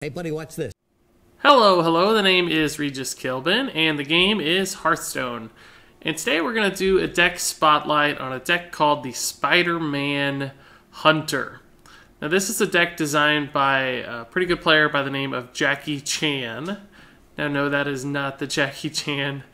Hey buddy, watch this. Hello, the name is J4CKIECHAN, and the game is Hearthstone. And today we're going to do a deck spotlight on a deck called the Spider-Man Hunter. Now this is a deck designed by a pretty good player by the name of Jackie Chan. Now no, that is not the Jackie Chan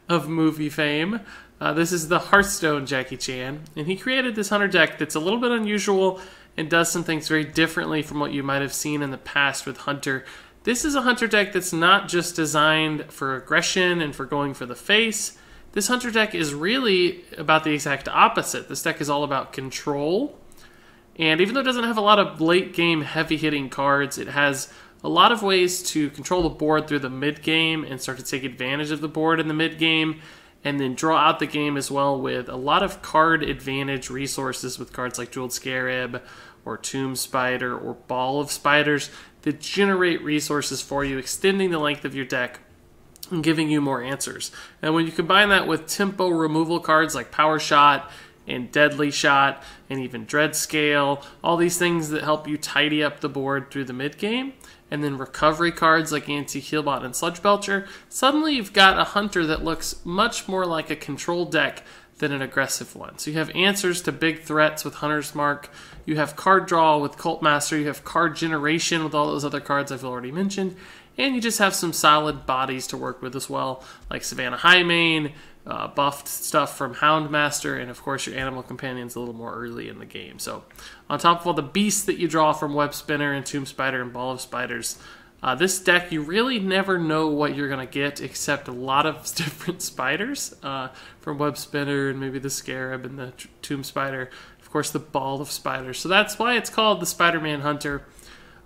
of movie fame. This is the Hearthstone Jackie Chan, and he created this Hunter deck that's a little bit unusual and does some things very differently from what you might have seen in the past with Hunter. This is a Hunter deck that's not just designed for aggression and for going for the face. This Hunter deck is really about the exact opposite. This deck is all about control. And even though it doesn't have a lot of late game heavy hitting cards, it has a lot of ways to control the board through the mid game and start to take advantage of the board in the mid game, and then draw out the game as well with a lot of card advantage resources with cards like Jeweled Scarab or Tomb Spider or Ball of Spiders that generate resources for you, extending the length of your deck and giving you more answers. And when you combine that with tempo removal cards like Power Shot and Deadly Shot and even Dread Scale, all these things that help you tidy up the board through the mid game, and then recovery cards like Anti-Healbot and Sludge Belcher, suddenly you've got a Hunter that looks much more like a control deck than an aggressive one. So you have answers to big threats with Hunter's Mark, you have card draw with Cult Master, you have card generation with all those other cards I've already mentioned, and you just have some solid bodies to work with as well, like Savannah Highmane, buffed stuff from Houndmaster, and of course your Animal Companion's a little more early in the game. So on top of all the beasts that you draw from Web Spinner and Tomb Spider and Ball of Spiders, this deck, you really never know what you're going to get except a lot of different spiders from Web Spinner and maybe the Scarab and the Tomb Spider, of course the Ball of Spiders. So that's why it's called the Spider-Man Hunter.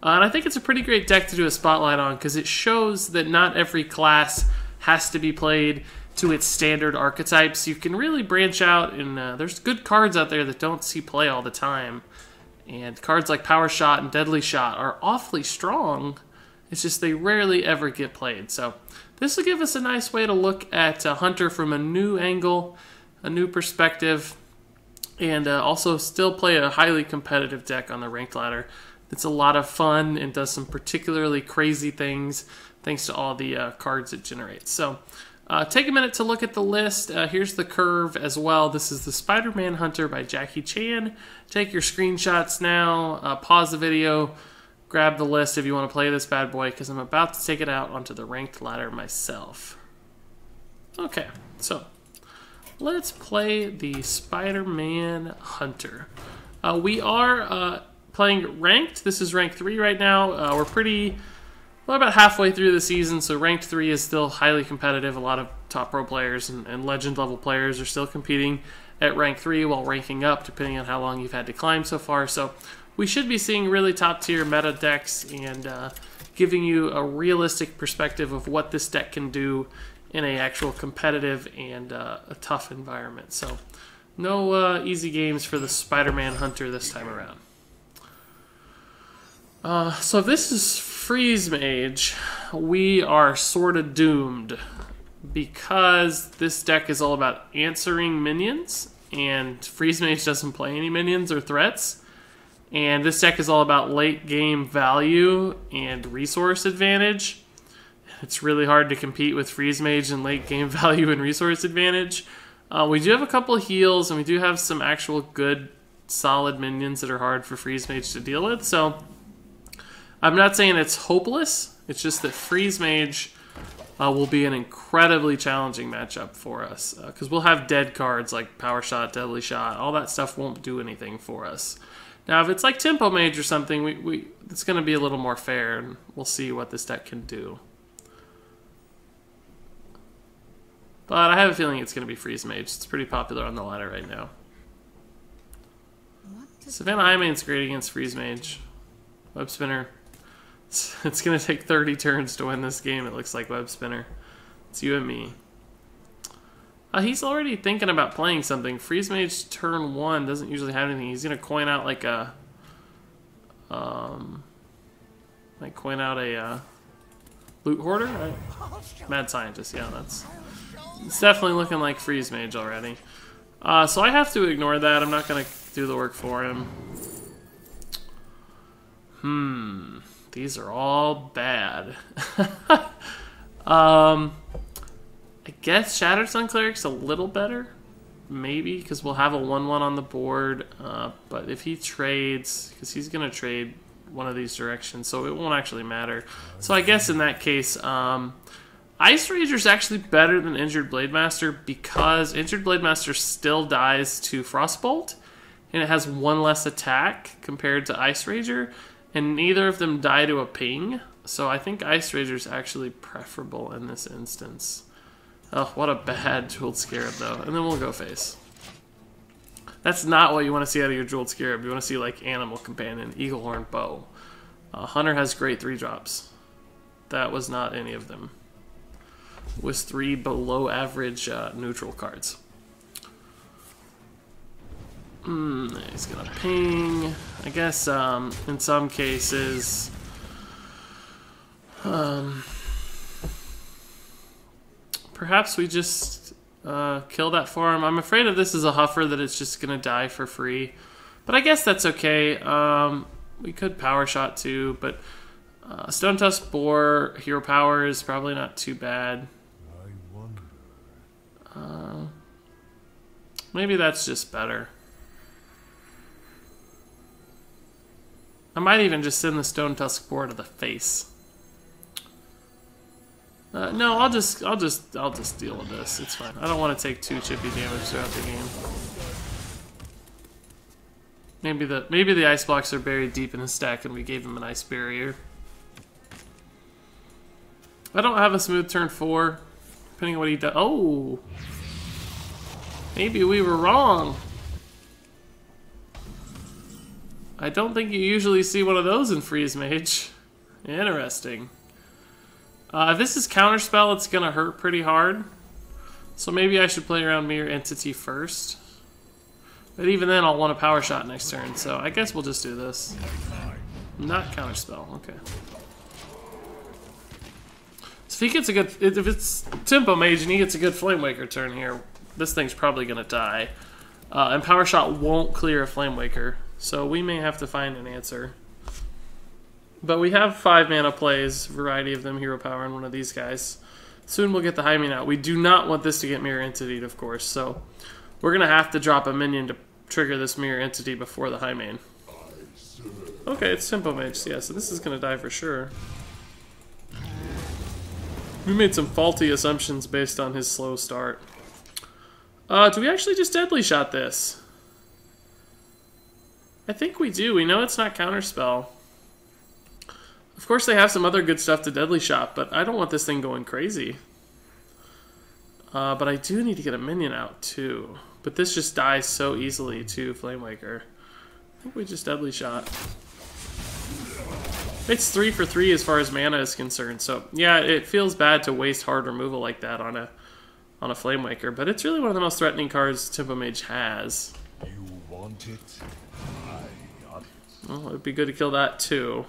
And I think it's a pretty great deck to do a spotlight on because it shows that not every class has to be played to its standard archetypes. You can really branch out, and there's good cards out there that don't see play all the time. And cards like Power Shot and Deadly Shot are awfully strong. It's just they rarely ever get played. So this will give us a nice way to look at Hunter from a new angle, a new perspective, and also still play a highly competitive deck on the ranked ladder. It's a lot of fun and does some particularly crazy things thanks to all the cards it generates. So take a minute to look at the list. Here's the curve as well. This is the Spider-Man Hunter by Jackie Chan. Take your screenshots now, pause the video, grab the list if you want to play this bad boy, because I'm about to take it out onto the ranked ladder myself. Okay, so let's play the Spider-Man Hunter. We are playing ranked. This is rank 3 right now. We're about halfway through the season, so ranked 3 is still highly competitive. A lot of top pro players and legend level players are still competing at rank 3 while ranking up, depending on how long you've had to climb so far. So we should be seeing really top tier meta decks and giving you a realistic perspective of what this deck can do in an actual competitive and a tough environment. So no easy games for the Spider-Man Hunter this time around. So if this is Freeze Mage, we are sort of doomed because this deck is all about answering minions, and Freeze Mage doesn't play any minions or threats. And this deck is all about late game value and resource advantage. It's really hard to compete with Freeze Mage and late game value and resource advantage. We do have a couple of heals, and we do have some actual good, solid minions that are hard for Freeze Mage to deal with. So I'm not saying it's hopeless. It's just that Freeze Mage will be an incredibly challenging matchup for us because we'll have dead cards like Power Shot, Deadly Shot. All that stuff won't do anything for us. Now, if it's like Tempo Mage or something, it's going to be a little more fair, and we'll see what this deck can do. But I have a feeling it's going to be Freeze Mage. It's pretty popular on the ladder right now. Savannah Highmane's great against Freeze Mage. Web Spinner. It's going to take 30 turns to win this game, it looks like, Web Spinner. It's you and me. He's already thinking about playing something. Freeze Mage turn 1 doesn't usually have anything. He's going to coin out like a... Loot Hoarder? Right? Mad Scientist, yeah, it's definitely looking like Freeze Mage already. So I have to ignore that. I'm not going to do the work for him. These are all bad. I guess Shattered Sun Cleric's a little better. Maybe, because we'll have a 1/1 on the board. But if he trades, because he's going to trade one of these directions, so it won't actually matter. So I guess in that case, Ice Rager's actually better than Injured Blademaster, because Injured Blademaster still dies to Frostbolt, and it has 1 less attack compared to Ice Rager, and neither of them die to a ping. So I think Ice Rager's actually preferable in this instance. Oh, what a bad Jeweled Scarab, though. And then we'll go face. That's not what you want to see out of your Jeweled Scarab. You want to see, like, Animal Companion, Eaglehorn, Bow. Hunter has great 3-drops. That was not any of them. It was 3 below average neutral cards. He's gonna ping. I guess in some cases, perhaps we just kill that for him. I'm afraid if this is a Huffer that it's just gonna die for free, but I guess that's okay. We could Power Shot too, but Stone Tusk Boar Hero Power is probably not too bad. Maybe that's just better. I might even just send the Stone Tusk Boar to the face. No, I'll just deal with this. It's fine. I don't want to take 2 chippy damage throughout the game. Maybe the ice blocks are buried deep in his stack and we gave him an ice barrier. I don't have a smooth turn 4, depending on what he does. Oh! Maybe we were wrong. I don't think you usually see one of those in Freeze Mage. Interesting. If this is Counterspell, it's going to hurt pretty hard. So maybe I should play around Mirror Entity first. But even then, I'll want a Power Shot next turn. So I guess we'll just do this. Not Counterspell. Okay. So if he gets a good... If it's Tempo Mage and he gets a good Flame Waker turn here, this thing's probably going to die. And Power Shot won't clear a Flame Waker. So we may have to find an answer. But we have 5 mana plays, variety of them, Hero Power, and one of these guys. Soon we'll get the High Main out. We do not want this to get Mirror Entity, of course, so we're going to have to drop a minion to trigger this Mirror Entity before the High Main. Okay, it's Tempo Mage, yeah, so this is going to die for sure. We made some faulty assumptions based on his slow start. Do we actually just Deadly Shot this? I think we do. We know it's not Counterspell. Of course, they have some other good stuff to Deadly Shot, but I don't want this thing going crazy. But I do need to get a minion out, too. But this just dies so easily to Flame Waker. I think we just Deadly Shot. It's 3 for 3 as far as mana is concerned, so yeah, it feels bad to waste hard removal like that on a Flame Waker, but it's really one of the most threatening cards Tempo Mage has. You want it? Well, it'd be good to kill that too.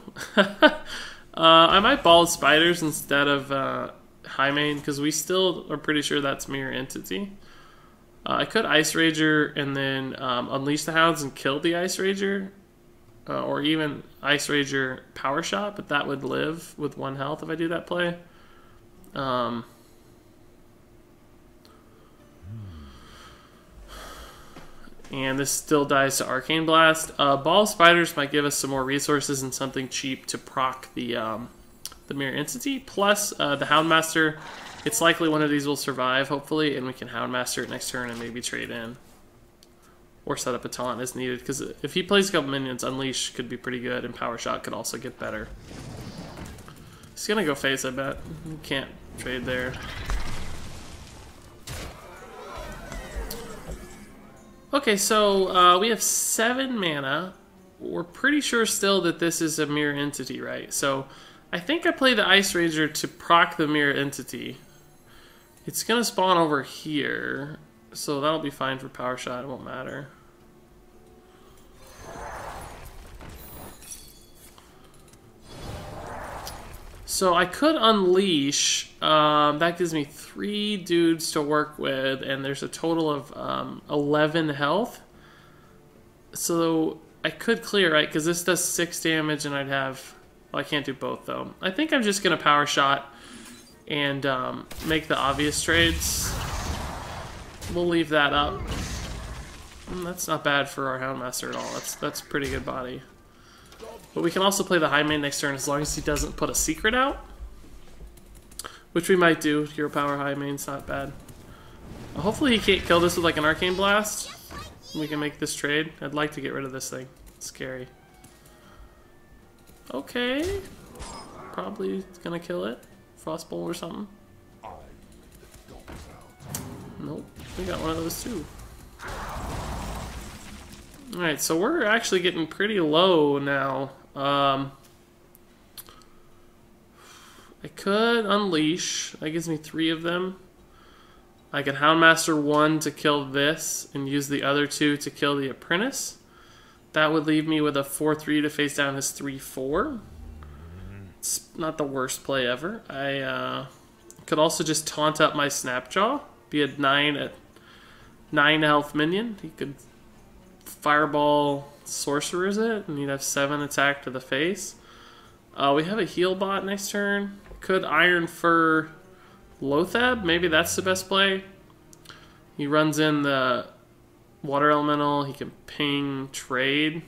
I might Ball Spiders instead of High Main, because we still are pretty sure that's Mirror Entity. I could Ice Rager and then Unleash the Hounds and kill the Ice Rager. Or even Ice Rager Power Shot, but that would live with 1 health if I do that play. And this still dies to Arcane Blast. Ball Spiders might give us some more resources and something cheap to proc the Mirror Entity. Plus, the Houndmaster, it's likely one of these will survive, hopefully, and we can Houndmaster it next turn and maybe trade in. Or set up a taunt as needed, because if he plays a couple minions, Unleash could be pretty good, and Power Shot could also get better. He's gonna go face, I bet. You can't trade there. Okay, so we have 7 mana. We're pretty sure still that this is a Mirror Entity, right? So I think I play the Ice Rager to proc the Mirror Entity. It's gonna spawn over here, so that'll be fine for Power Shot, it won't matter. So I could Unleash. That gives me 3 dudes to work with, and there's a total of 11 health. So I could clear, right? Because this does 6 damage, and I'd have Well, I can't do both, though. I think I'm just going to power shot and make the obvious trades. We'll leave that up. That's not bad for our Houndmaster at all. That's pretty good body. But we can also play the High Main next turn as long as he doesn't put a secret out. Which we might do. Hero Power High Main's not bad. Hopefully he can't kill this with like an Arcane Blast. We can make this trade. I'd like to get rid of this thing. It's scary. Okay. Probably gonna kill it. Frostbolt or something. Nope. We got one of those too. Alright, so we're actually getting pretty low now. I could Unleash. That gives me 3 of them. I could Houndmaster 1 to kill this and use the other 2 to kill the Apprentice. That would leave me with a 4-3 to face down his 3-4. It's not the worst play ever. I could also just taunt up my Snapjaw. Be a 9 health minion. He could Fireball Sorcerer's it, and he'd have 7 attack to the face. We have a heal bot next turn. Could Iron Fur Lothab. Maybe that's the best play. He runs in the Water Elemental. He can ping trade,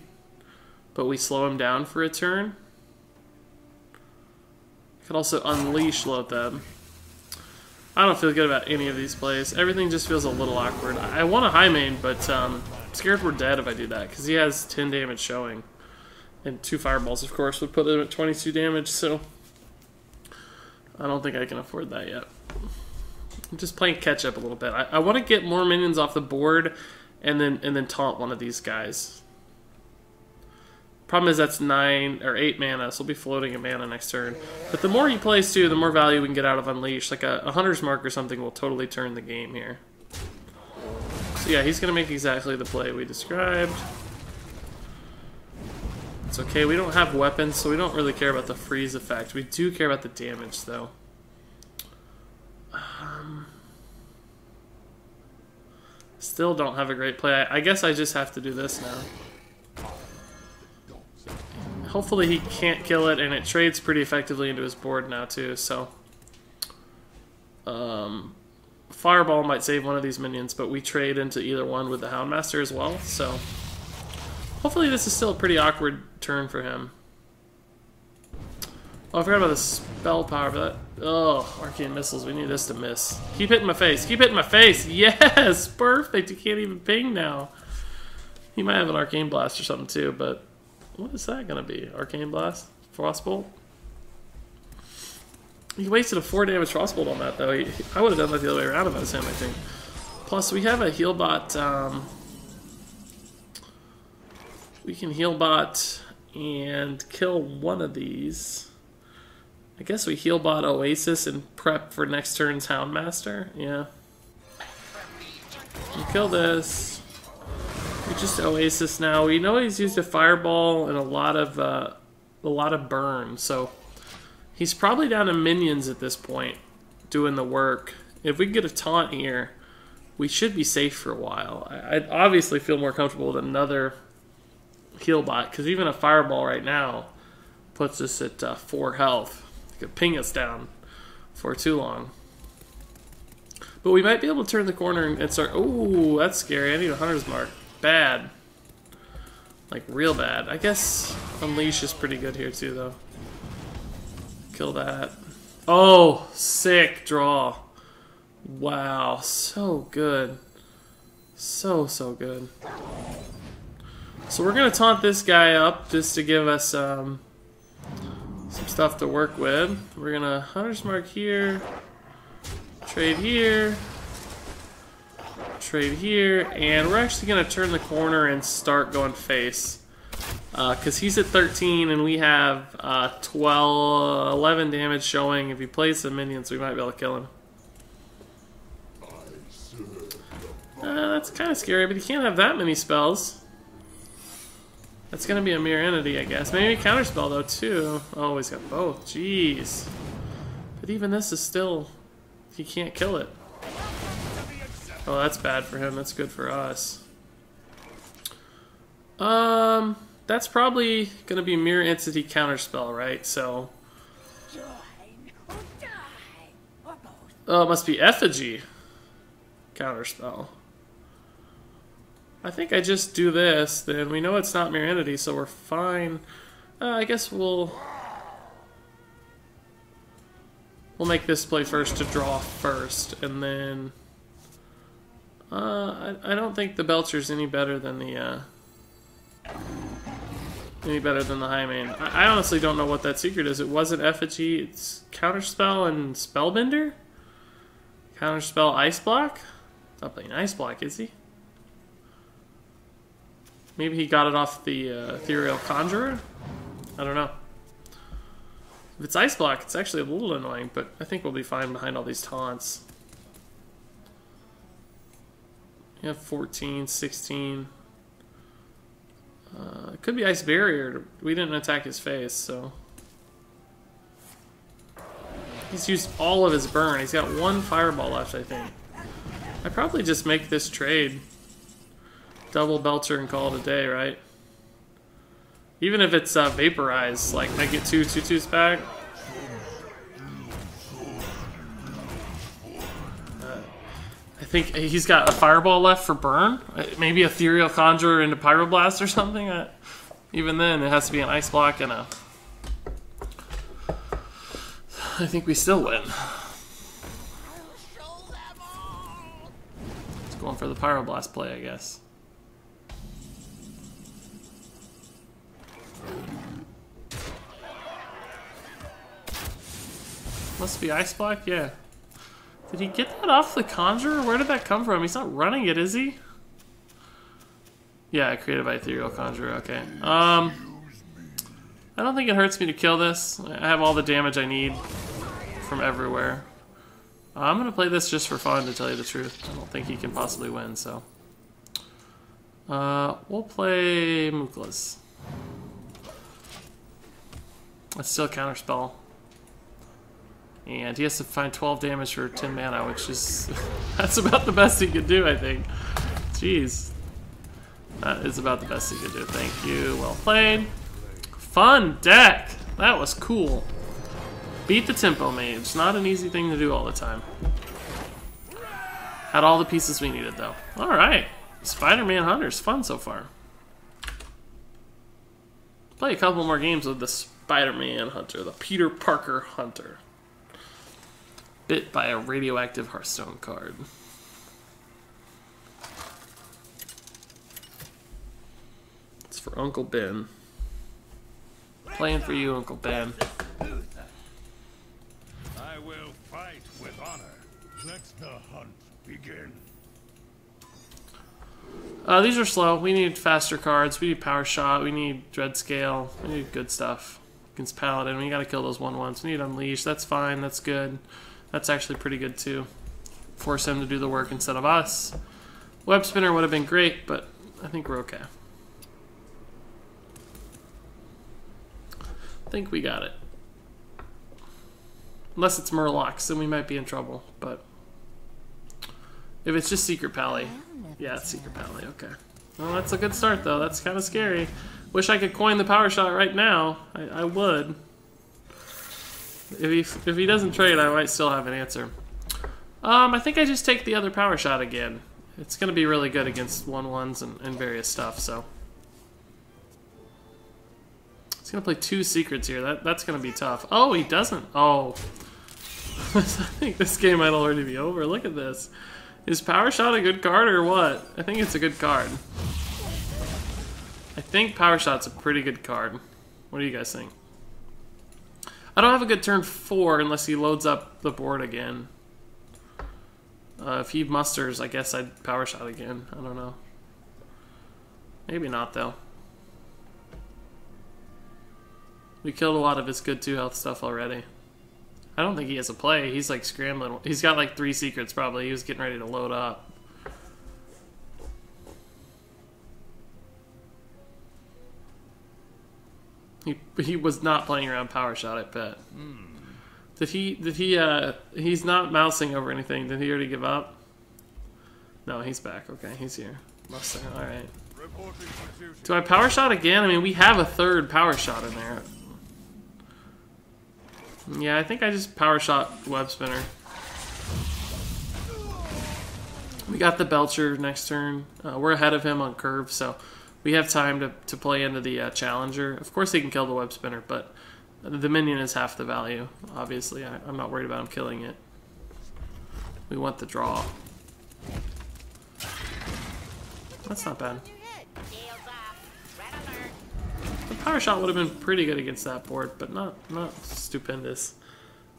but we slow him down for a turn. Could also Unleash Lothab. I don't feel good about any of these plays. Everything just feels a little awkward. I want a High Main, but I'm scared we're dead if I do that, because he has 10 damage showing. And 2 Fireballs, of course, would put him at 22 damage, so I don't think I can afford that yet. I'm just playing catch-up a little bit. I want to get more minions off the board and then taunt one of these guys. Problem is that's 9 or 8 mana, so we'll be floating a mana next turn. But the more he plays too, the more value we can get out of Unleash. Like a Hunter's Mark or something will totally turn the game here. So yeah, he's going to make exactly the play we described. It's okay, we don't have weapons, so we don't really care about the freeze effect. We do care about the damage, though. Still don't have a great play. I guess I just have to do this now. Hopefully he can't kill it, and it trades pretty effectively into his board now, too, so... Fireball might save one of these minions, but we trade into either one with the Houndmaster as well, so... Hopefully this is still a pretty awkward turn for him. Oh, I forgot about the spell power, but that... Oh, Arcane Missiles, we need this to miss. Keep hitting my face, keep hitting my face! Yes! Perfect, you can't even ping now. He might have an Arcane Blast or something too, but... What is that gonna be? Arcane Blast? Frostbolt? He wasted a 4 damage Frostbolt on that, though. I would have done that the other way around if I was him, I think. Plus, we have a heal bot... We can heal bot and kill one of these. I guess we heal bot Oasis and prep for next turn's Houndmaster. Yeah. We kill this. We just Oasis now. We know he's used a Fireball and a lot of burn, so he's probably down to minions at this point, doing the work. If we can get a taunt here, we should be safe for a while. I'd obviously feel more comfortable with another heal bot, because even a Fireball right now puts us at 4 health. It could ping us down for too long. But we might be able to turn the corner and start... Ooh, that's scary. I need a Hunter's Mark. Bad. Like, real bad. I guess Unleash is pretty good here too, though. Kill that. Oh, sick draw. Wow, so good. So good. So we're going to taunt this guy up just to give us some stuff to work with. We're going to Hunter's Mark here, trade here, trade here, and we're actually going to turn the corner and start going face. Because he's at 13 and we have 11 damage showing. If he plays some minions, we might be able to kill him. That's kind of scary, but he can't have that many spells. That's going to be a mirror entity, I guess. Maybe counterspell, though, too. Oh, he's got both. Jeez. But even this is still... He can't kill it. Oh, that's bad for him. That's good for us. that's probably going to be Mirror Entity Counterspell, right? So... Oh, it must be Effigy Counterspell. I think I just do this, then we know it's not Mirror Entity, so we're fine. I guess we'll make this play first to draw first, and then... I don't think the Belcher's any better than the High Main. I honestly don't know what that secret is. It wasn't Effigy. It's Counterspell and Spellbinder? Counterspell Ice Block? Not playing Ice Block, is he? Maybe he got it off the Ethereal Conjurer? I don't know. If it's Ice Block, it's actually a little annoying, but I think we'll be fine behind all these taunts. You have 14, 16. It could be Ice Barrier. We didn't attack his face, so... He's used all of his burn. He's got one Fireball left, I think. I'd probably just make this trade. Double Belcher and call it a day, right? Even if it's Vaporize, like I get 2 2/2s back. I think he's got a Fireball left for burn. Maybe Ethereal Conjurer into Pyroblast or something. Even then, it has to be an Ice Block and a... I think we still win. It's going for the Pyroblast play, I guess. Must be Ice Block? Yeah. Did he get that off the Conjurer? Where did that come from? He's not running it, is he? Yeah, created by Ethereal Conjurer, okay. I don't think it hurts me to kill this. I have all the damage I need from everywhere. I'm gonna play this just for fun, to tell you the truth. I don't think he can possibly win, so... we'll play Muklas. That's still Counterspell. And he has to find 12 damage for 10 mana, which is... that's about the best he could do, I think. Jeez. That is about the best he could do. Thank you. Well played. Fun deck! That was cool. Beat the Tempo Mage. Not an easy thing to do all the time. Had all the pieces we needed, though. Alright. Spider-Man Hunter's fun so far. Play a couple more games with the Spider-Man Hunter. The Peter Parker Hunter. Bit by a radioactive Hearthstone card. It's for Uncle Ben. Playing for you, Uncle Ben. I will fight with honor. Let the hunt begin. These are slow. We need faster cards. We need Power Shot. We need Dread Scale. We need good stuff. Against Paladin, we gotta kill those 1/1s. We need Unleash. That's fine. That's good. That's actually pretty good too. Force him to do the work instead of us. Web Spinner would have been great, but I think we're okay. I think we got it. Unless it's Murlocs, then we might be in trouble, but... if it's just Secret Pally... yeah, it's Secret Pally, okay. Well, that's a good start, though. That's kind of scary. Wish I could coin the Power Shot right now. I would. If he doesn't trade, I might still have an answer. I think I just take the other Power Shot again. It's going to be really good against 1/1s and various stuff, so... he's going to play 2 secrets here. That's going to be tough. Oh, he doesn't. Oh. I think this game might already be over. Look at this. Is Power Shot a good card or what? I think it's a good card. I think Power Shot's a pretty good card. What do you guys think? I don't have a good turn 4 unless he loads up the board again. If he musters, I guess I'd Power Shot again. I don't know. Maybe not, though. We killed a lot of his good 2-health stuff already. I don't think he has a play. He's like scrambling. He's got like 3 secrets probably. He was getting ready to load up. He was not playing around Power Shot, I bet. He's not mousing over anything. Did he already give up? No, he's back. Okay, he's here. Mustang, alright. Reporting for duty. Do I power shot again? I mean, we have a third power shot in there. Yeah, I think I just power shot web spinner. We got the Belcher next turn. We're ahead of him on curve, so we have time to play into the Challenger. Of course he can kill the web spinner, but the minion is half the value. Obviously, I'm not worried about him killing it. We want the draw. That's not bad. The power shot would have been pretty good against that board, but not stupendous.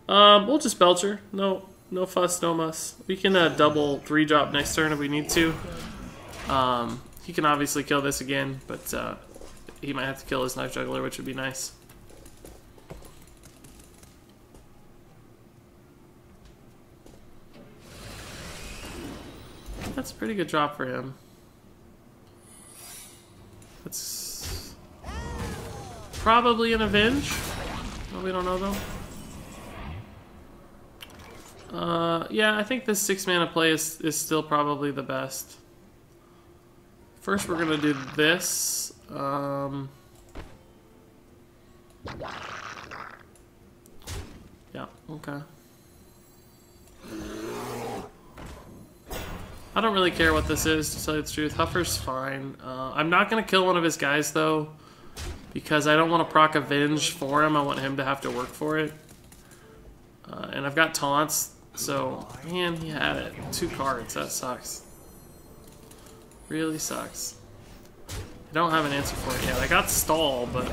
We'll just Belcher. No fuss, no muss. We can double 3-drop next turn if we need to. He can obviously kill this again, but he might have to kill his Knife Juggler, which would be nice. That's a pretty good drop for him. That's probably an Avenge. Well, we don't know though. Yeah, I think this 6-mana play is still probably the best. First, we're gonna do this. Yeah, okay. I don't really care what this is, to tell you the truth. Huffer's fine. I'm not gonna kill one of his guys though, because I don't want to proc Avenge for him. I want him to have to work for it. And I've got taunts, so man, he had it. 2 cards. That sucks. Really sucks. I don't have an answer for it yet. I got stall, but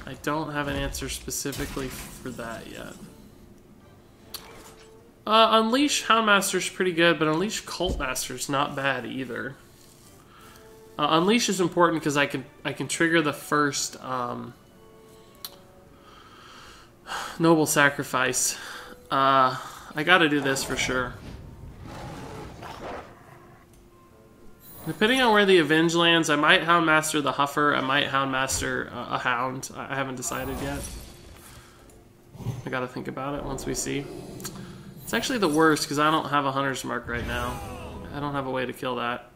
I don't have an answer specifically for that yet. Unleash Houndmaster's pretty good, but Unleash Cultmaster's not bad either. Unleash is important because I can trigger the first Noble Sacrifice. I gotta do this for sure. Depending on where the Avenge lands, I might Houndmaster the Huffer, I might Houndmaster a Hound. I haven't decided yet. I gotta think about it once we see. It's actually the worst because I don't have a Hunter's Mark right now. I don't have a way to kill that.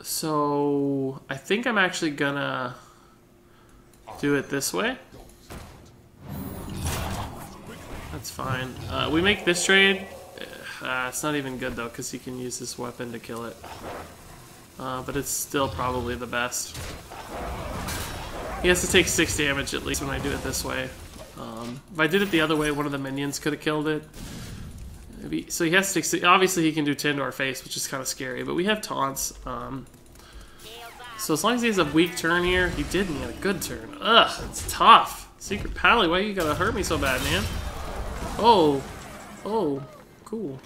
So I think I'm actually gonna do it this way. That's fine. We make this trade. It's not even good though because he can use this weapon to kill it. But it's still probably the best. He has to take 6 damage at least when I do it this way. If I did it the other way, one of the minions could have killed it. So he has to take, obviously he can do 10 to our face, which is kind of scary, but we have taunts. So as long as he has a weak turn here, he did me a good turn. Ugh, it's tough. Secret Pally, why you gotta hurt me so bad, man? Oh, cool.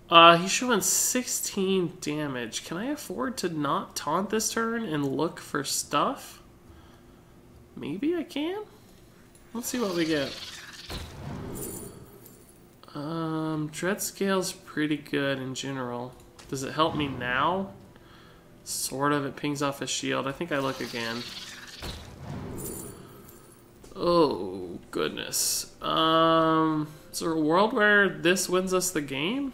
He's showing 16 damage. Can I afford to not taunt this turn and look for stuff? Maybe I can? Let's see what we get. Dreadscale's pretty good in general. Does it help me now? Sort of. It pings off a shield. I think I look again. Oh, goodness. Is there a world where this wins us the game?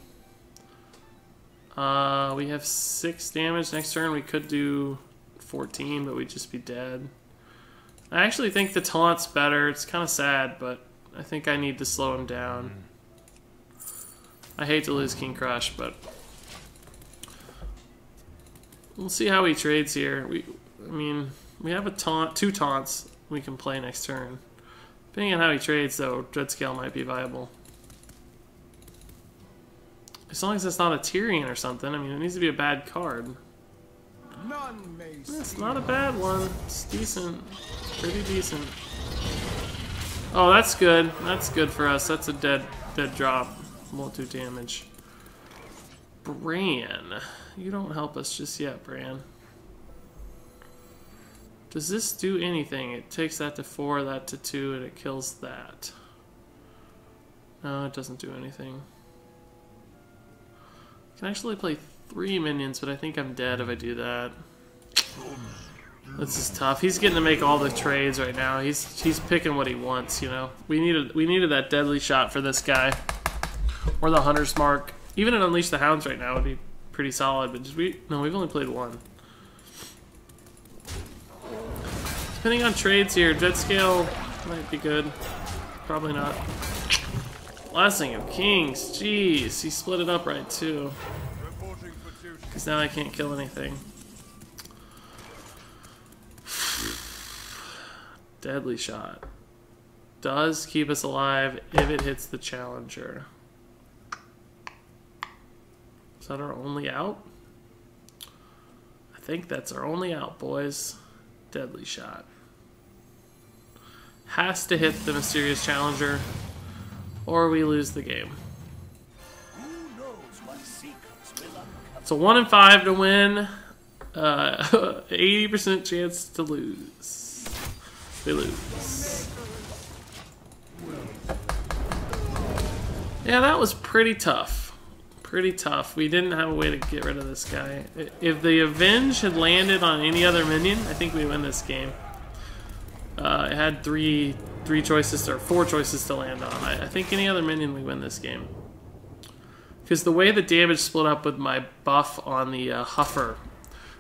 We have 6 damage. Next turn we could do 14, but we'd just be dead. I actually think the taunt's better. It's kind of sad, but I think I need to slow him down. I hate to lose King Crush, but we'll see how he trades here. I mean, we have a taunt, 2 taunts we can play next turn. Depending on how he trades, though, Dreadscale might be viable. As long as it's not a Tyrion or something. I mean, it needs to be a bad card. It's not a bad one. It's decent. Pretty decent. Oh, that's good. That's good for us. That's a dead drop. Won't do damage. Bran. You don't help us just yet, Bran. Does this do anything? It takes that to 4, that to 2, and it kills that. No, it doesn't do anything. I can actually play 3 minions, but I think I'm dead if I do that. This is tough. He's getting to make all the trades right now. He's picking what he wants, you know. We needed that deadly shot for this guy. Or the Hunter's Mark. Even an Unleash the Hounds right now would be pretty solid, but we've only played one. Depending on trades here, Jet Scale might be good. Probably not. Blessing of Kings, jeez, he split it up right too. Because now I can't kill anything. Deadly Shot. Does keep us alive if it hits the Challenger. Is that our only out? I think that's our only out, boys. Deadly Shot. Has to hit the Mysterious Challenger, or we lose the game. It's a 1 in 5 to win. 80% chance to lose. We lose. Yeah, that was pretty tough. Pretty tough. We didn't have a way to get rid of this guy. If the Avenge had landed on any other minion, I think we win this game. It had three choices, or 4 choices to land on. I think any other minion we win this game. Because the way the damage split up with my buff on the Huffer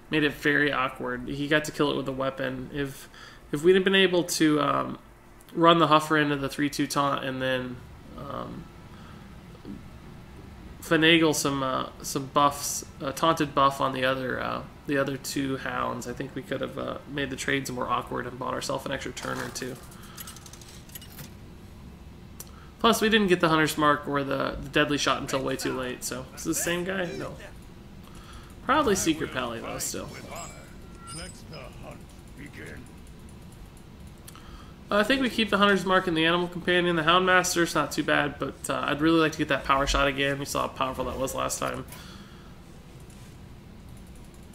made it very awkward. He got to kill it with a weapon. If we'd have been able to run the Huffer into the 3/2 taunt and then finagle some buffs, taunted buff on the other 2 hounds, I think we could have made the trades more awkward and bought ourselves an extra turn or 2. Plus, we didn't get the Hunter's Mark or the Deadly Shot until way too late, so... Is this the same guy? No. Probably Secret Pally, though, still. I think we keep the Hunter's Mark and the Animal Companion. The Houndmaster's not too bad, but I'd really like to get that Power Shot again. We saw how powerful that was last time.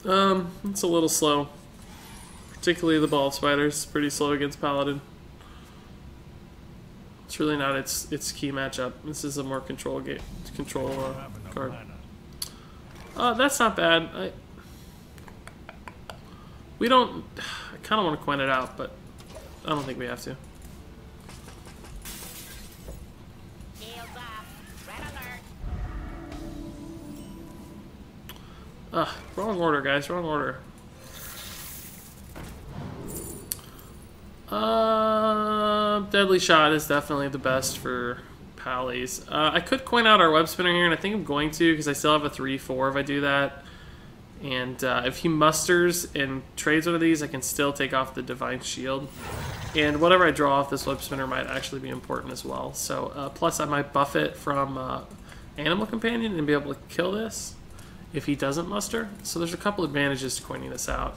It's a little slow. Particularly the Ball of Spiders. Pretty slow against Paladin. It's really not its key matchup. This is a more control card. That's not bad. We don't... I kind of want to coin it out, but I don't think we have to. Wrong order, guys. Wrong order. Deadly Shot is definitely the best for Pallies. I could coin out our Web Spinner here, and I think I'm going to, because I still have a 3/4 if I do that. And if he musters and trades one of these, I can still take off the Divine Shield. And whatever I draw off this Web Spinner might actually be important as well. So, plus I might buff it from Animal Companion and be able to kill this if he doesn't muster. So there's a couple advantages to coining this out.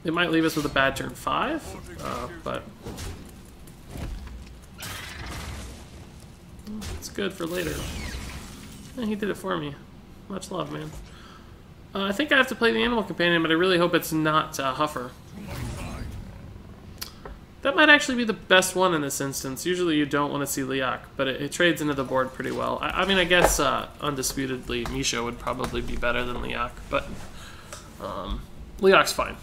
It might leave us with a bad turn 5, but it's good for later. And he did it for me. Much love, man. I think I have to play the Animal Companion, but I really hope it's not Huffer. That might actually be the best one in this instance. Usually you don't want to see Leok, but it trades into the board pretty well. I mean, I guess undisputedly Misha would probably be better than Leok, but Leok's fine.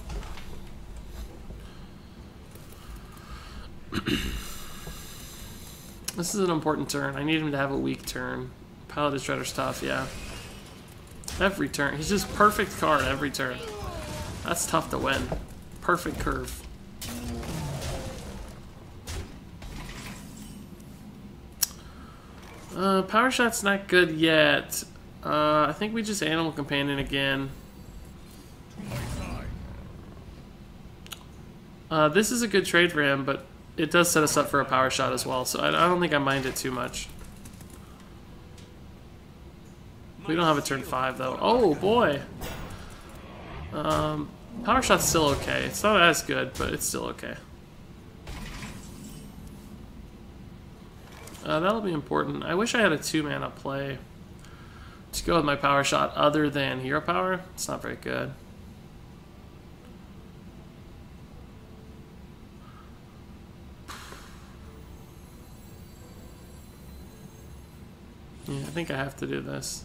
This is an important turn. I need him to have a weak turn. Paladin Shredder's tough, yeah. Every turn. He's just perfect card every turn. That's tough to win. Perfect curve. Power Shot's not good yet. I think we just Animal Companion again. This is a good trade for him, but it does set us up for a Power Shot as well, so I don't think I mind it too much. We don't have a turn 5 though. Oh boy! Power Shot's still okay. It's not as good, but it's still okay. That'll be important. I wish I had a 2-mana play to go with my Power Shot other than Hero Power. It's not very good. Yeah, I think I have to do this.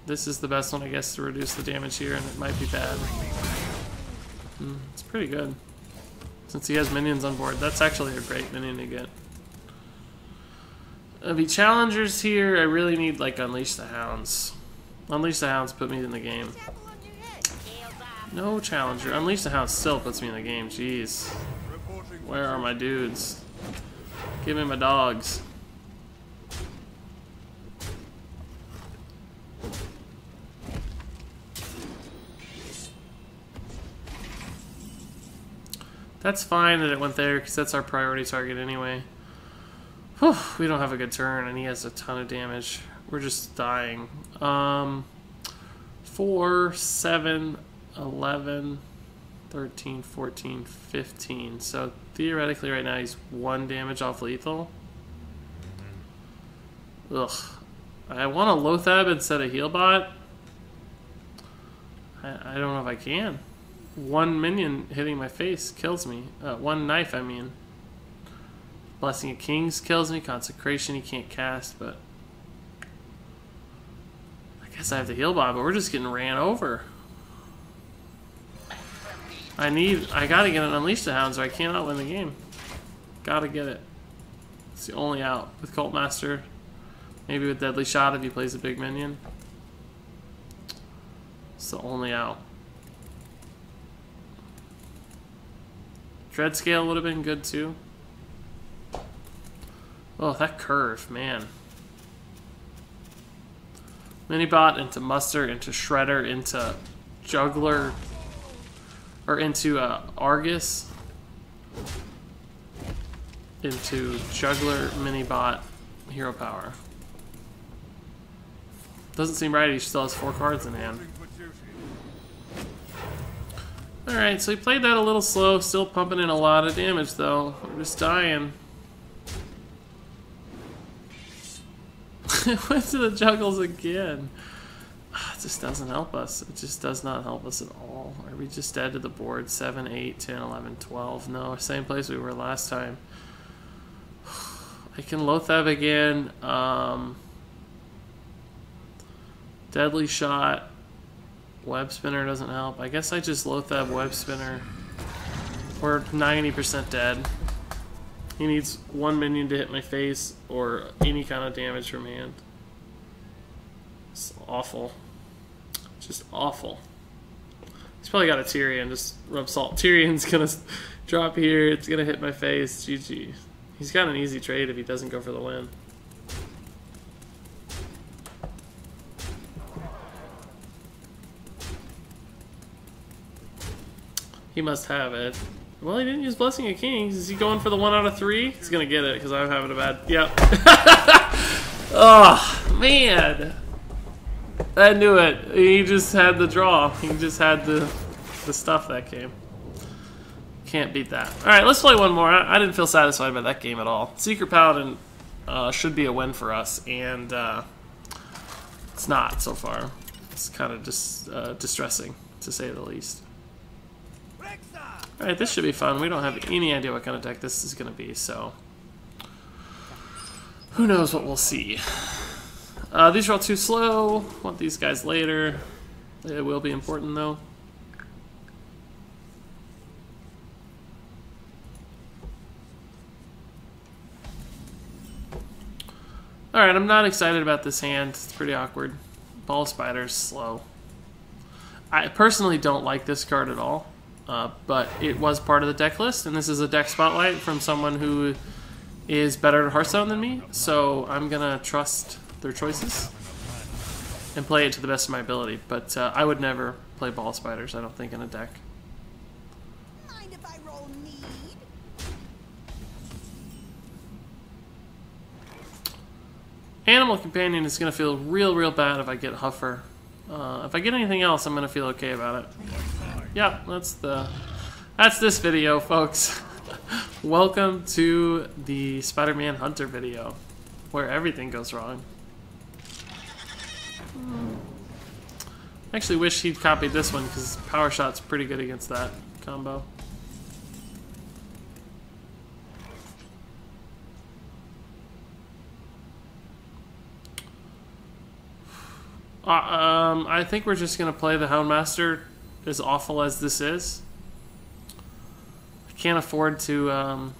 This is the best one, I guess, to reduce the damage here, and it might be bad. It's pretty good. Since he has minions on board, that's actually a great minion to get. Be challengers here. I really need like Unleash the Hounds. Unleash the Hounds put me in the game. No challenger. Unleash the Hounds still puts me in the game. Jeez. Where are my dudes? Give me my dogs. That's fine that it went there because that's our priority target anyway. Whew, we don't have a good turn and he has a ton of damage. We're just dying. 4, 7, 11, 13, 14, 15. So theoretically right now he's 1 damage off lethal. Ugh. I want a Lothab instead of Healbot. I don't know if I can. 1 minion hitting my face kills me. 1 knife, I mean. Blessing of Kings kills me. Consecration he can't cast, but I guess I have to Healbot, but we're just getting ran over. I gotta get an Unleash the Hounds or I cannot win the game. Gotta get it. It's the only out. With Cult Master. Maybe with Deadly Shot if he plays a big minion. It's the only out. Dread Scale would have been good too. Oh, that curve, man. Minibot into Muster, into Shredder, into Juggler, or into Argus, into Juggler, Minibot, Hero Power. Doesn't seem right, he still has 4 cards in hand. Alright, so he played that a little slow, still pumping in a lot of damage though. We're just dying. It went to the juggles again. It just doesn't help us. It just does not help us at all. Are we just dead to the board? 7, 8, 10, 11, 12. No, same place we were last time. I can Lothab again. Deadly Shot. Web Spinner doesn't help. I guess I just Lothab Web Spinner. We're 90% dead. He needs 1 minion to hit my face or any kind of damage from hand. It's awful. Just awful. He's probably got a Tyrion. Just rub salt. Tyrion's gonna drop here. It's gonna hit my face. GG. He's got an easy trade if he doesn't go for the win. He must have it. Well, he didn't use Blessing of Kings. Is he going for the 1 out of 3? He's gonna get it because I'm having a bad. Yep. Oh man, I knew it. He just had the draw. He just had the stuff that game. Can't beat that. All right, let's play one more. I didn't feel satisfied by that game at all. Secret Paladin should be a win for us, and it's not so far. It's kind of just distressing, to say the least. Alright, this should be fun. We don't have any idea what kind of deck this is going to be, so who knows what we'll see. These are all too slow. Want these guys later. It will be important, though. Alright, I'm not excited about this hand. It's pretty awkward. Ball Spider's slow. I personally don't like this card at all. But it was part of the deck list, and this is a deck spotlight from someone who is better at Hearthstone than me, so I'm gonna trust their choices and play it to the best of my ability. But I would never play Ball Spiders, I don't think, in a deck. Mind if I roll need? Animal Companion is gonna feel real bad if I get Huffer. If I get anything else, I'm gonna feel okay about it. Yep, that's this video, folks. Welcome to the Spider-Man Hunter video, where everything goes wrong. I actually wish he'd copied this one, because Power Shot's pretty good against that combo. I think we're just gonna play the Houndmaster, as awful as this is. I can't afford to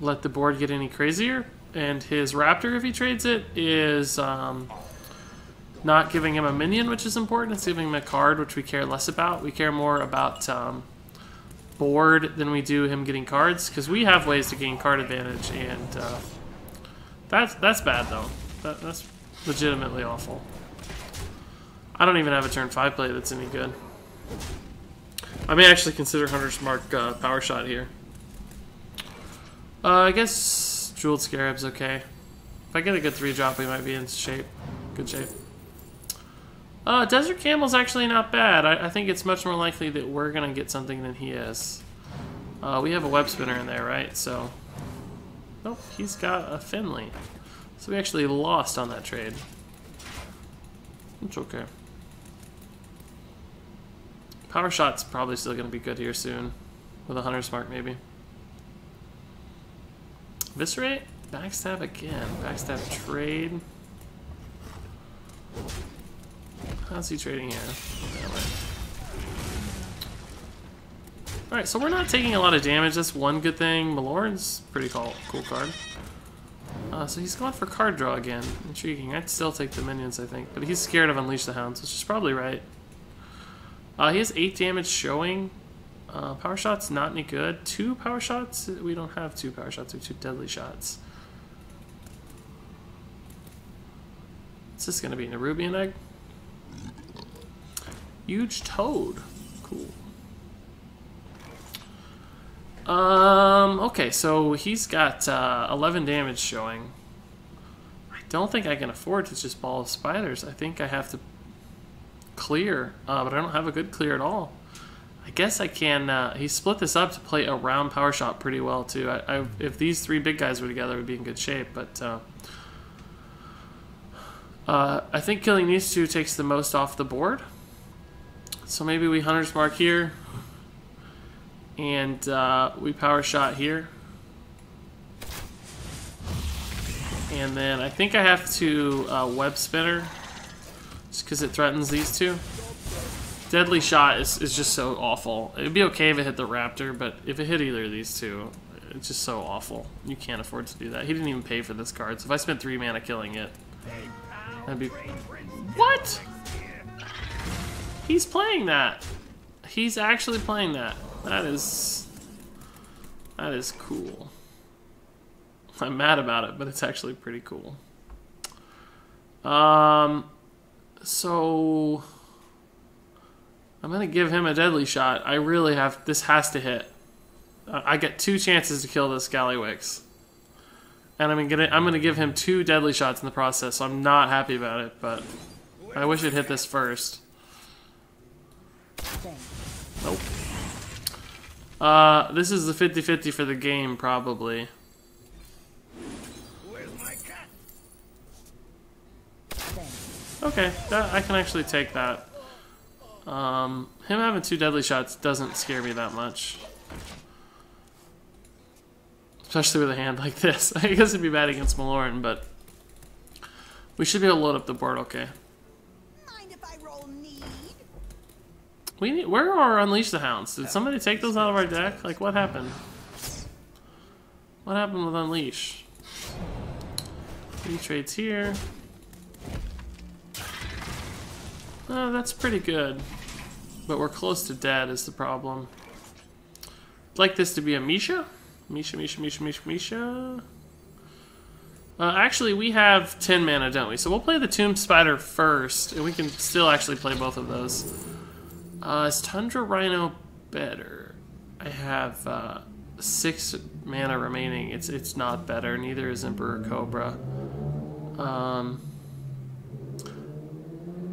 let the board get any crazier, And his Raptor, if he trades it, is not giving him a minion, which is important. It's giving him a card, which we care less about. We care more about board than we do him getting cards, because we have ways to gain card advantage, and that's bad, though. That's legitimately awful. I don't even have a turn 5 play that's any good. I may actually consider Hunter's Mark Power Shot here. I guess Jeweled Scarab's okay. If I get a good 3-drop, we might be in shape. Good shape. Desert Camel's actually not bad. I think it's much more likely that we're going to get something than he is. We have a Web Spinner in there, right? So, nope, he's got a Finley. So we actually lost on that trade. It's okay. Power Shot's probably still going to be good here soon. With a Hunter's Mark, maybe. Viscerate? Backstab again. Backstab trade. How's he trading here? Alright, so we're not taking a lot of damage. That's one good thing. Malorn's pretty cool card. So he's going for card draw again. Intriguing. I'd still take the minions, I think. But he's scared of Unleash the Hounds, which is probably right. He has 8 damage showing. Power Shot's not any good. 2 Power Shots? We don't have 2 Power Shots. We have 2 Deadly Shots. What's this going to be? A Nerubian Egg? Huge Toad. Cool. Okay, so he's got 11 damage showing. I don't think I can afford to just Ball of Spiders. I think I have to clear, but I don't have a good clear at all. I guess I can, he split this up to play around Power Shot pretty well, too. If these 3 big guys were together, we'd be in good shape, but I think killing these 2 takes the most off the board. So maybe we Hunter's Mark here, and we Power Shot here. And then I think I have to Web Spinner, just because it threatens these 2. Deadly Shot is just so awful. It'd be okay if it hit the Raptor, but if it hit either of these 2, it's just so awful. You can't afford to do that. He didn't even pay for this card, so if I spent 3 mana killing it, that'd be... What? He's playing that. He's actually playing that. That is cool. I'm mad about it, but it's actually pretty cool. So I'm gonna give him a Deadly Shot. I really have. This has to hit. I get 2 chances to kill this Gallywix, and I'm gonna give him 2 Deadly Shots in the process. So I'm not happy about it, but I wish it hit this first. Nope. This is the 50-50 for the game, probably. Okay, I can actually take that. Him having 2 Deadly Shots doesn't scare me that much. Especially with a hand like this. I guess it'd be bad against Malorn, but we should be able to load up the board okay. Mind if I roll need? Where are Unleash the Hounds? Did somebody take those out of our deck? Like, what happened? What happened with Unleash? 3 trades here. Oh, that's pretty good. But we're close to dead is the problem. I'd like this to be a Misha. Misha. Actually, we have 10 mana, don't we? So we'll play the Tomb Spider first, and we can still actually play both of those. Is Tundra Rhino better? I have 6 mana remaining. It's not better. Neither is Emperor Cobra.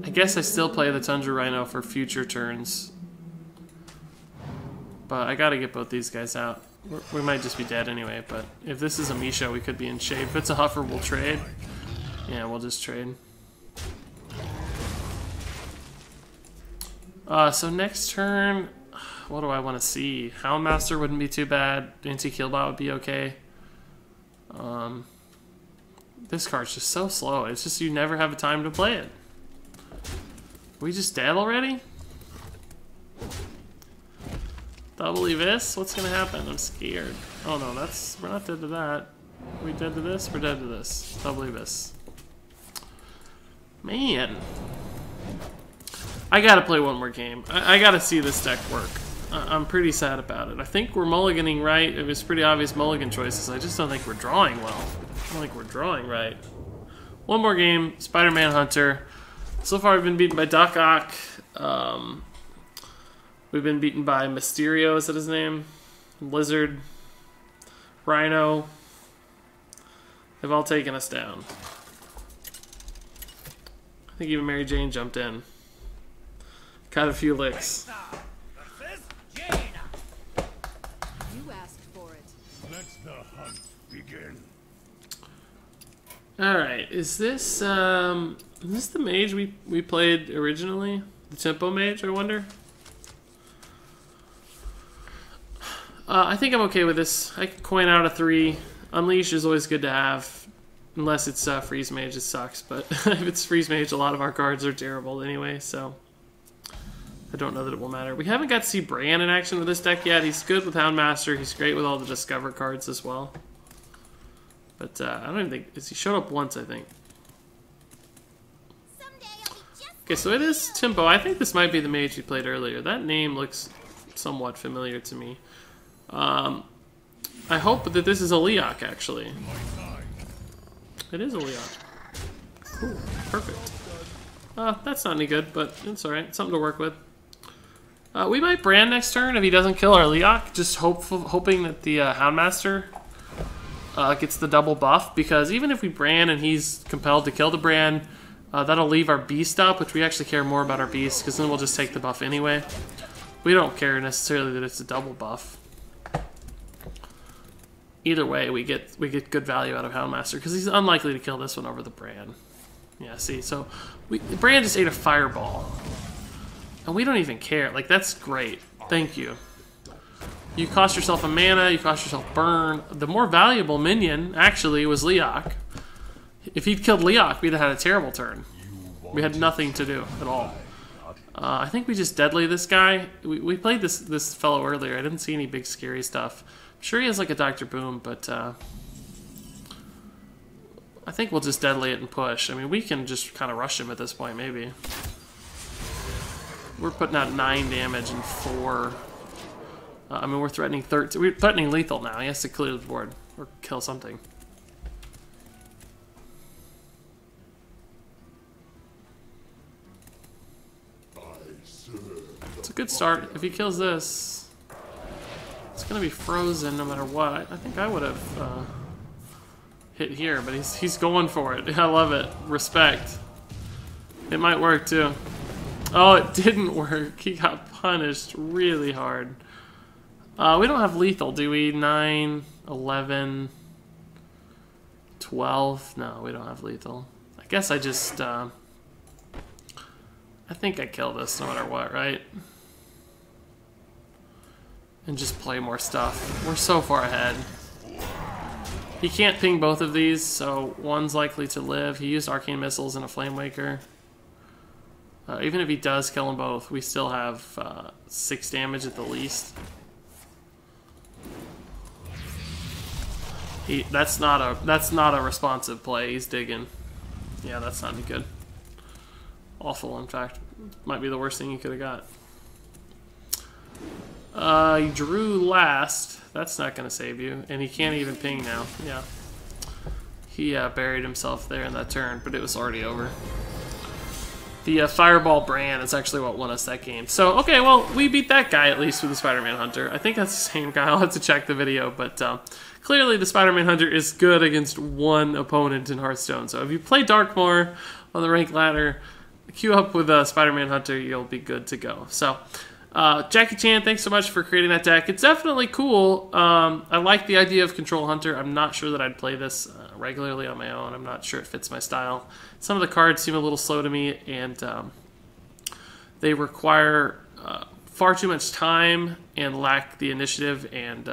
I guess I still play the Tundra Rhino for future turns. But I gotta get both these guys out. We might just be dead anyway, but if this is a Misha, we could be in shape. If it's a Huffer, we'll trade. Yeah, we'll just trade. So next turn, what do I want to see? Houndmaster wouldn't be too bad. Anti-Killbot would be okay. This card's just so slow. It's just you never have a time to play it. Are we just dead already? Double Evis? What's gonna happen? I'm scared. Oh no, we're not dead to that. Are we dead to this? We're dead to this. Doubly this. Man. I gotta play one more game. I gotta see this deck work. I'm pretty sad about it. I think we're mulliganing right. It was pretty obvious mulligan choices. I just don't think we're drawing well. I don't think we're drawing right. One more game. Spider-Man Hunter. So far we've been beaten by Doc Ock. We've been beaten by Mysterio, is that his name? Lizard. Rhino. They've all taken us down. I think even Mary Jane jumped in. Got a few licks. You asked for it. Let the hunt begin. Alright, is this the mage we played originally? The tempo mage, I wonder? I think I'm okay with this. I can coin out a 3. Unleash is always good to have. Unless it's freeze mage, it sucks. But if it's freeze mage, a lot of our cards are terrible anyway, so I don't know that it will matter. We haven't got to see Bran in action with this deck yet. He's good with Houndmaster. He's great with all the Discover cards as well. But I don't even think... He showed up once, I think. Okay, so it is Tempo. I think this might be the mage we played earlier. That name looks somewhat familiar to me. I hope that this is a Leok, actually. It is a Leok. Cool. Perfect. That's not any good, but it's alright. Something to work with. We might Brand next turn if he doesn't kill our Leok. Just hoping that the Houndmaster gets the double buff. Because even if we Brand and he's compelled to kill the Brand, that'll leave our Beast up, which we actually care more about our Beast, because then we'll just take the buff anyway. We don't care necessarily that it's a double buff. Either way, we get good value out of Houndmaster, because he's unlikely to kill this one over the Brand. Yeah, see, so Brand just ate a Fireball. And we don't even care. Like, that's great. Thank you. You cost yourself a mana, you cost yourself burn. The more valuable minion, actually, was Leok. If he'd killed Leok, we'd have had a terrible turn. We had nothing to do at all. I think we just deadly this guy. We played this fellow earlier. I didn't see any big scary stuff. I'm sure he has like a Dr. Boom, but I think we'll just deadly it and push. I mean, we can just kind of rush him at this point, maybe. We're putting out 9 damage and 4. I mean, we're threatening 13. We're threatening lethal now. He has to clear the board or kill something. It's a good start. If he kills this, it's going to be frozen no matter what. I think I would have hit here, but he's going for it. I love it. Respect. It might work too. Oh, it didn't work. He got punished really hard. We don't have lethal, do we? 9, 11, 12. No, we don't have lethal. I guess I just... I think I kill this no matter what, right? And just play more stuff. We're so far ahead. He can't ping both of these, so one's likely to live. He used Arcane Missiles and a Flame Waker. Even if he does kill them both, we still have 6 damage at the least. That's not a responsive play. He's digging. Yeah, that's not any good. Awful, in fact. Might be the worst thing you could have got. He drew last. That's not going to save you. And he can't even ping now. Yeah. He buried himself there in that turn, but it was already over. The Fireball Brand is actually what won us that game. So, okay, well, we beat that guy at least with the Spider-Man Hunter. I think that's the same guy. I'll have to check the video, but clearly the Spider-Man Hunter is good against one opponent in Hearthstone. So if you play Darkmoor on the rank ladder, queue up with Spider-Man Hunter, you'll be good to go. So, Jackie Chan, thanks so much for creating that deck. It's definitely cool. I like the idea of Control Hunter. I'm not sure that I'd play this regularly on my own. I'm not sure it fits my style. Some of the cards seem a little slow to me, and they require far too much time and lack the initiative and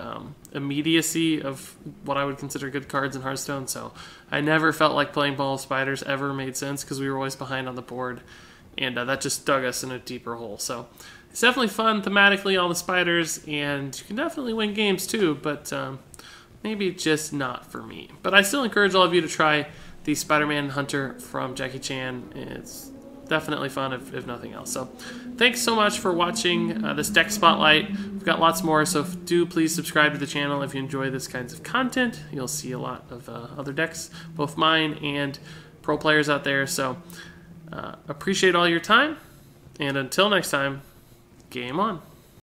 immediacy of what I would consider good cards in Hearthstone. So I never felt like playing Ball of Spiders ever made sense because we were always behind on the board, and that just dug us in a deeper hole. So it's definitely fun thematically, all the spiders, and you can definitely win games too, but maybe just not for me. But I still encourage all of you to try the Spider-Man Hunter from Jackie Chan. It's definitely fun, if nothing else. So thanks so much for watching this deck spotlight. We've got lots more, so do please subscribe to the channel if you enjoy this kinds of content. You'll see a lot of other decks, both mine and pro players out there. So appreciate all your time, and until next time, game on.